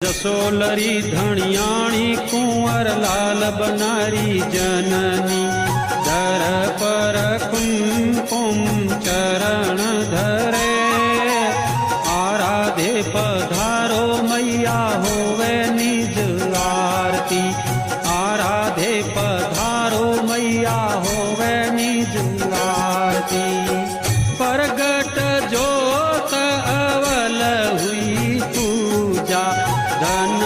जसोलरी धणियाणी कुंवर लाल बनारी जननी दर पर कुमकुम चरण धरे आराधे पधारो मैया होवे निज आरती आराधे पधारो मैया होवे निज आरती परगट जोत अवल हुई पूजा धन